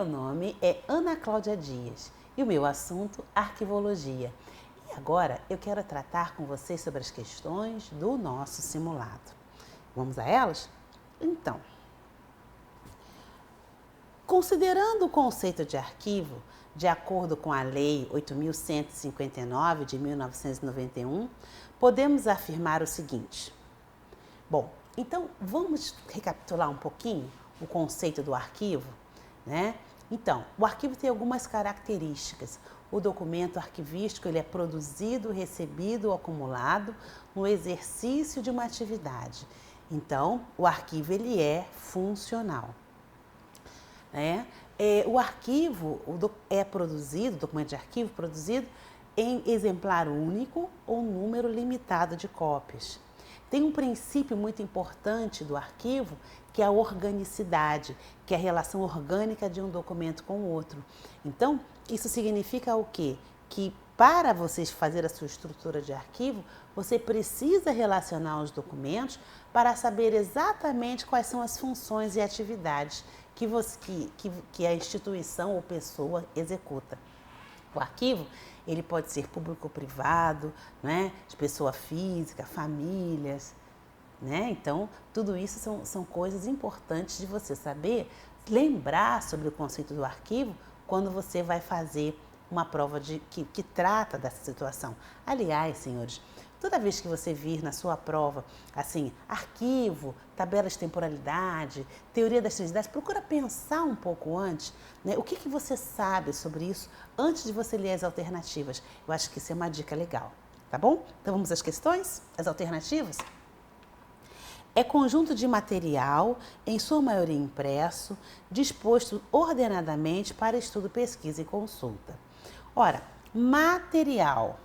meu nome é Ana Cláudia Dias e o meu assunto arquivologia. E agora eu quero tratar com vocês sobre as questões do nosso simulado. Vamos a elas? Então, considerando o conceito de arquivo, de acordo com a Lei 8.159 de 1991, podemos afirmar o seguinte. Bom, então vamos recapitular um pouquinho o conceito do arquivo, né? Então, o arquivo tem algumas características. O documento arquivístico ele é produzido, recebido ou acumulado no exercício de uma atividade. Então, o arquivo ele é funcional. O arquivo é produzido, o documento de arquivo produzido em exemplar único ou número limitado de cópias. Tem um princípio muito importante do arquivo, que é a organicidade, que é a relação orgânica de um documento com o outro. Então, isso significa o quê? Que para vocês fazer a sua estrutura de arquivo, você precisa relacionar os documentos para saber exatamente quais são as funções e atividades que a instituição ou pessoa executa. O arquivo, ele pode ser público ou privado, né? De pessoa física, famílias, né? Então, tudo isso são coisas importantes de você saber, lembrar sobre o conceito do arquivo quando você vai fazer uma prova que trata dessa situação. Aliás, senhores, toda vez que você vir na sua prova, assim, arquivo, tabela de temporalidade, teoria das três idades, procura pensar um pouco antes, né? O que você sabe sobre isso antes de você ler as alternativas. Eu acho que isso é uma dica legal, tá bom? Então vamos às questões, as alternativas? É conjunto de material, em sua maioria impresso, disposto ordenadamente para estudo, pesquisa e consulta. Ora, material,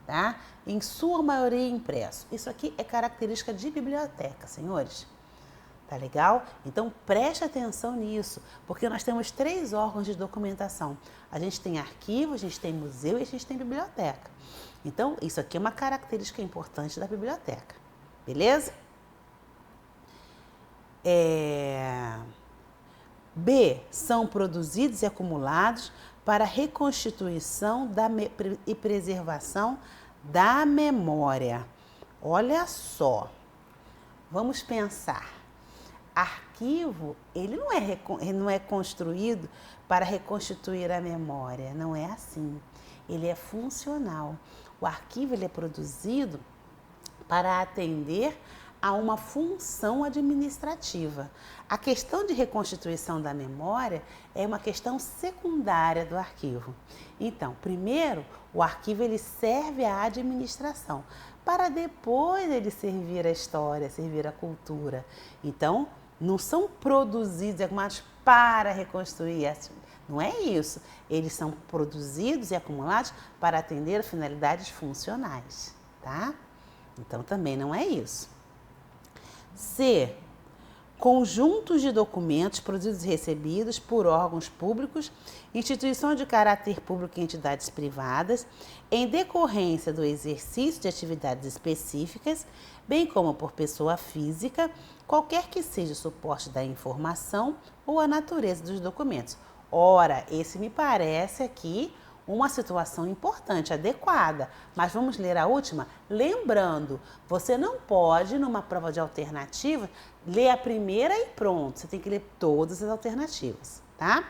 tá? Em sua maioria impresso. Isso aqui é característica de biblioteca, senhores. Tá legal? Então preste atenção nisso, porque nós temos 3 órgãos de documentação. A gente tem arquivo, a gente tem museu e a gente tem biblioteca. Então, isso aqui é uma característica importante da biblioteca. Beleza? B. São produzidos e acumulados para reconstituição e preservação da memória. Olha só, vamos pensar. Arquivo, ele não é construído para reconstituir a memória, não é assim. Ele é funcional. O arquivo ele é produzido para atender a uma função administrativa. A questão de reconstituição da memória é uma questão secundária do arquivo. Então, primeiro, o arquivo ele serve à administração, para depois ele servir à história, servir à cultura. Então, não são produzidos e acumulados para reconstruir, não é isso. Eles são produzidos e acumulados para atender a finalidades funcionais, tá? Então, também não é isso. C. Conjuntos de documentos produzidos e recebidos por órgãos públicos, instituições de caráter público e entidades privadas, em decorrência do exercício de atividades específicas, bem como por pessoa física, qualquer que seja o suporte da informação ou a natureza dos documentos. Ora, esse me parece aqui uma situação importante, adequada. Mas vamos ler a última? Lembrando, você não pode, numa prova de alternativa, ler a primeira e pronto. Você tem que ler todas as alternativas, tá?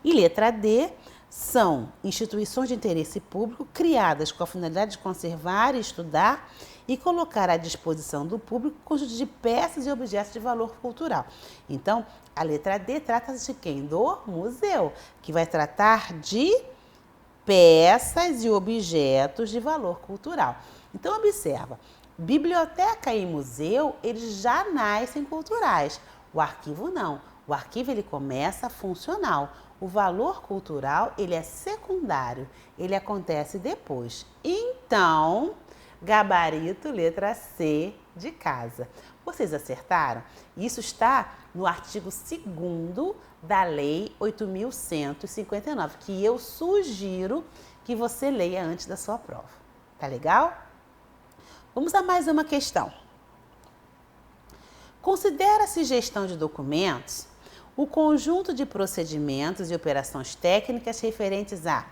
E letra D, são instituições de interesse público criadas com a finalidade de conservar, estudar e colocar à disposição do público conjunto de peças e objetos de valor cultural. Então, a letra D trata-se de quem? Do museu, que vai tratar de peças e objetos de valor cultural. Então, observa, biblioteca e museu, eles já nascem culturais. O arquivo não. O arquivo, ele começa funcional. O valor cultural, ele é secundário. Ele acontece depois. Então, gabarito, letra C de casa. Vocês acertaram? Isso está no artigo 2º da Lei 8.159, que eu sugiro que você leia antes da sua prova. Tá legal? Vamos a mais uma questão. Considera-se gestão de documentos o conjunto de procedimentos e operações técnicas referentes à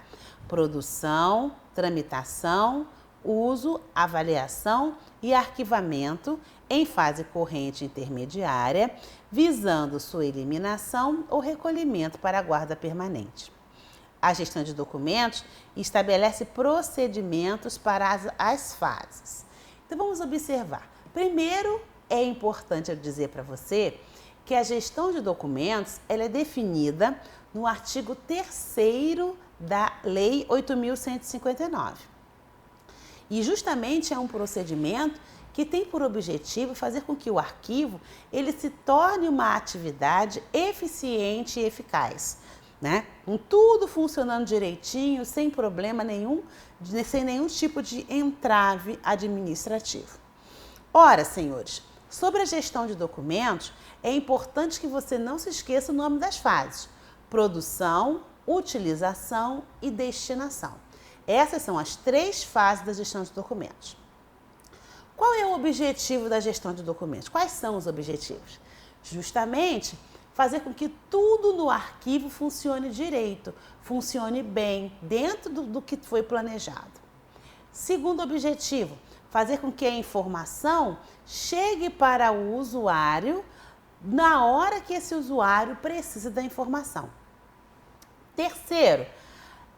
produção, tramitação, uso, avaliação e arquivamento em fase corrente intermediária, visando sua eliminação ou recolhimento para a guarda permanente. A gestão de documentos estabelece procedimentos para as fases. Então, vamos observar. Primeiro, é importante eu dizer para você que a gestão de documentos ela é definida no artigo 3º da Lei 8.159. E justamente é um procedimento que tem por objetivo fazer com que o arquivo ele se torne uma atividade eficiente e eficaz, né? Com tudo funcionando direitinho, sem problema nenhum, sem nenhum tipo de entrave administrativo. Ora, senhores, sobre a gestão de documentos, é importante que você não se esqueça o nome das fases: produção, utilização e destinação. Essas são as 3 fases da gestão de documentos. Qual é o objetivo da gestão de documentos? Quais são os objetivos? Justamente fazer com que tudo no arquivo funcione direito, funcione bem, dentro do que foi planejado. Segundo objetivo, fazer com que a informação chegue para o usuário na hora que esse usuário precisa da informação. Terceiro,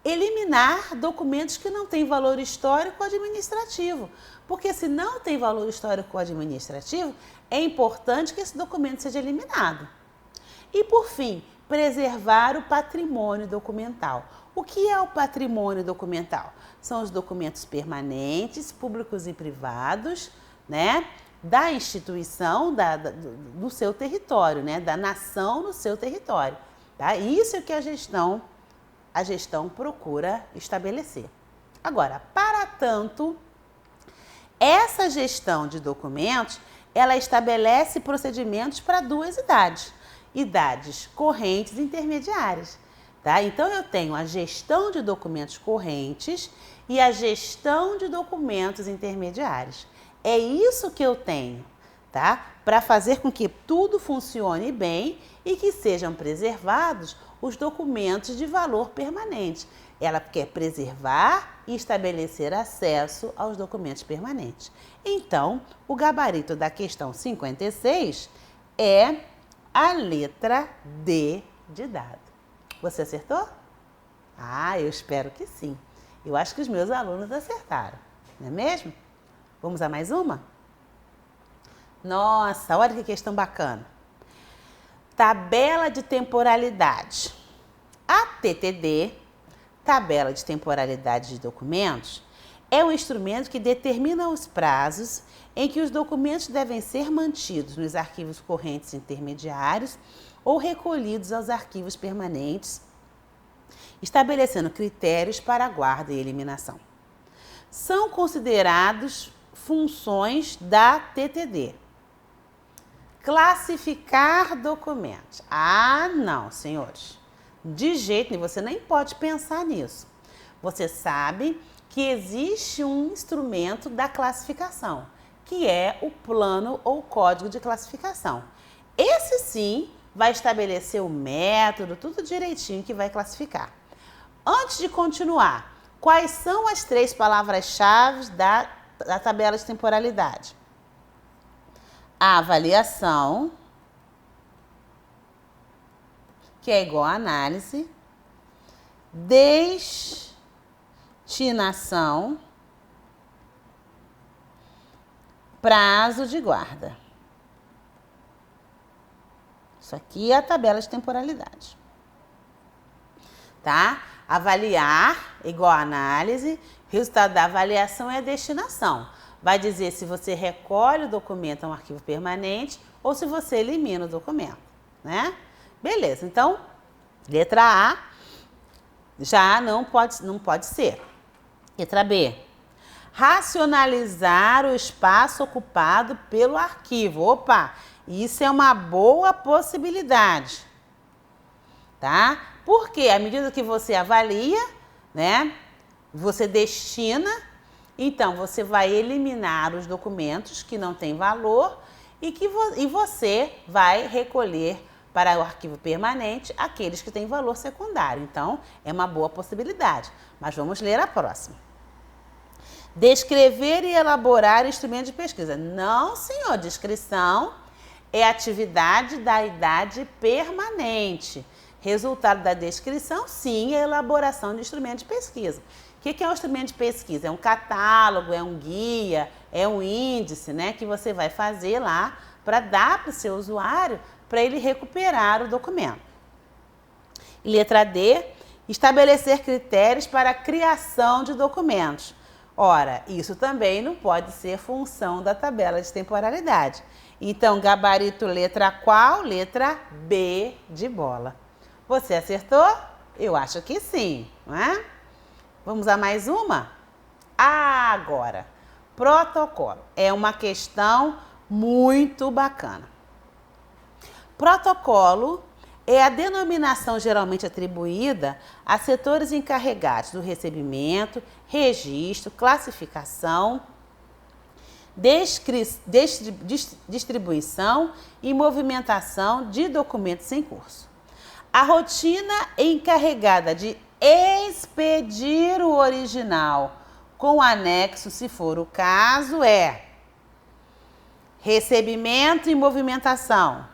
eliminar documentos que não têm valor histórico ou administrativo, porque se não tem valor histórico ou administrativo, é importante que esse documento seja eliminado. E por fim, preservar o patrimônio documental. O que é o patrimônio documental? São os documentos permanentes, públicos e privados, né, da instituição do seu território, né, da nação no seu território. Tá? Isso é o que a gestão procura estabelecer. Agora, para tanto, essa gestão de documentos, ela estabelece procedimentos para 2 idades correntes e intermediárias. Tá? Então, eu tenho a gestão de documentos correntes e a gestão de documentos intermediários. É isso que eu tenho, tá? Para fazer com que tudo funcione bem e que sejam preservados os documentos de valor permanente. Ela quer preservar e estabelecer acesso aos documentos permanentes. Então, o gabarito da questão 56 é a letra D de dado. Você acertou? Ah, eu espero que sim. Eu acho que os meus alunos acertaram, não é mesmo? Vamos a mais uma? Nossa, olha que questão bacana. Tabela de temporalidade. A TTD, Tabela de Temporalidade de Documentos, é um instrumento que determina os prazos em que os documentos devem ser mantidos nos arquivos correntes intermediários ou recolhidos aos arquivos permanentes, estabelecendo critérios para a guarda e eliminação. São considerados funções da TTD. Classificar documentos. Ah, não, senhores. De jeito nenhum, você nem pode pensar nisso. Você sabe que existe um instrumento da classificação, que é o plano ou código de classificação. Esse sim vai estabelecer o método, tudo direitinho que vai classificar. Antes de continuar, quais são as 3 palavras-chave da tabela de temporalidade? A avaliação, que é igual a análise, destinação, prazo de guarda. Isso aqui é a tabela de temporalidade. Tá? Avaliar igual a análise, resultado da avaliação é a destinação. Vai dizer se você recolhe o documento a um arquivo permanente ou se você elimina o documento, né? Beleza, então, letra A já não pode ser. Letra B, racionalizar o espaço ocupado pelo arquivo. Opa, isso é uma boa possibilidade, tá? Porque à medida que você avalia, né, você destina, então você vai eliminar os documentos que não têm valor e você vai recolher para o arquivo permanente aqueles que têm valor secundário. Então, é uma boa possibilidade. Mas vamos ler a próxima. Descrever e elaborar instrumento de pesquisa. Não, senhor, descrição é atividade da idade permanente. Resultado da descrição, sim, é a elaboração de instrumento de pesquisa. O que é um instrumento de pesquisa? É um catálogo, é um guia, é um índice, né, que você vai fazer lá para dar para o seu usuário para ele recuperar o documento. Letra D, estabelecer critérios para a criação de documentos. Ora, isso também não pode ser função da tabela de temporalidade. Então, gabarito letra qual? Letra B de bola. Você acertou? Eu acho que sim, não é? Vamos a mais uma? Agora, protocolo. É uma questão muito bacana. Protocolo é a denominação geralmente atribuída a setores encarregados do recebimento, registro, classificação, distribuição e movimentação de documentos em curso. A rotina encarregada de expedir o original com anexo, se for o caso, é recebimento e movimentação,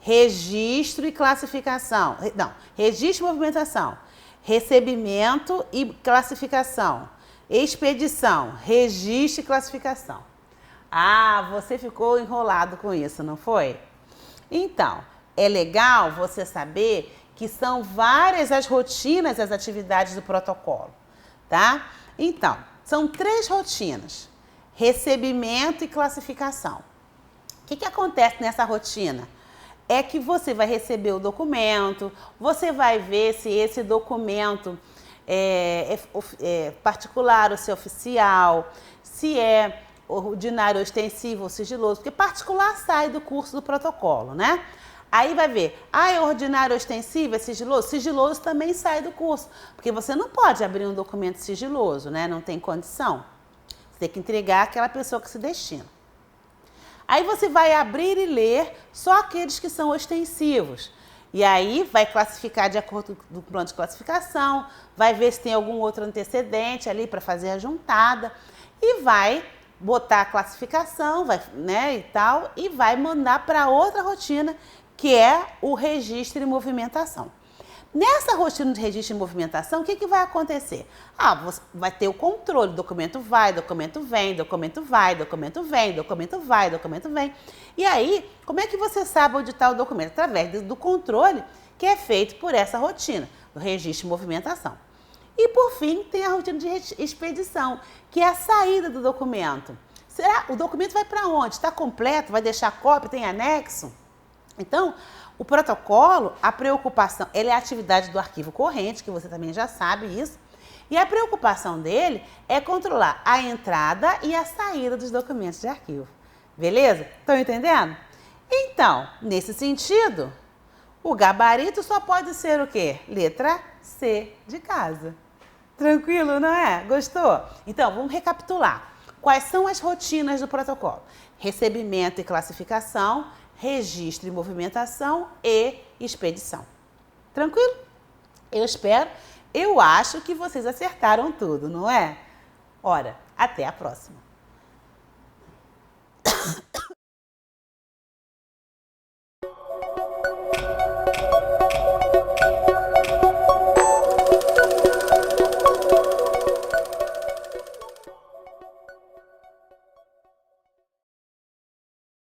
registro e classificação. Não, registro e movimentação, recebimento e classificação, expedição, registro e classificação. Ah, você ficou enrolado com isso, não foi? Então, é legal você saber que são várias as rotinas, as atividades do protocolo, tá? Então, são 3 rotinas: recebimento e classificação. O que acontece nessa rotina? É que você vai receber o documento, você vai ver se esse documento é particular ou se é oficial, se é ordinário, ostensivo ou sigiloso, porque particular sai do curso do protocolo, né? Aí vai ver, é ordinário, ostensivo, é sigiloso? Sigiloso também sai do curso, porque você não pode abrir um documento sigiloso, né? Não tem condição. Você tem que entregar àquela pessoa que se destina. Aí você vai abrir e ler só aqueles que são ostensivos. E aí vai classificar de acordo com o plano de classificação, vai ver se tem algum outro antecedente ali para fazer a juntada e vai botar a classificação, né, e tal, e vai mandar para outra rotina, que é o registro e movimentação. Nessa rotina de registro e movimentação, o que vai acontecer? Você vai ter o controle, documento vai, documento vem, documento vai, documento vem, documento vai, documento vem. E aí, como é que você sabe onde está o documento? Através do controle que é feito por essa rotina, do registro e movimentação. E por fim, tem a rotina de expedição, que é a saída do documento. O documento vai para onde? Está completo? Vai deixar cópia? Tem anexo? Então, o protocolo, a preocupação, ele é a atividade do arquivo corrente, que você também já sabe isso, e a preocupação dele é controlar a entrada e a saída dos documentos de arquivo. Beleza? Estão entendendo? Então, nesse sentido, o gabarito só pode ser o quê? Letra C de casa. Tranquilo, não é? Gostou? Então, vamos recapitular. Quais são as rotinas do protocolo? Recebimento e classificação, registro e movimentação e expedição. Tranquilo? Eu acho que vocês acertaram tudo, não é? Ora, até a próxima!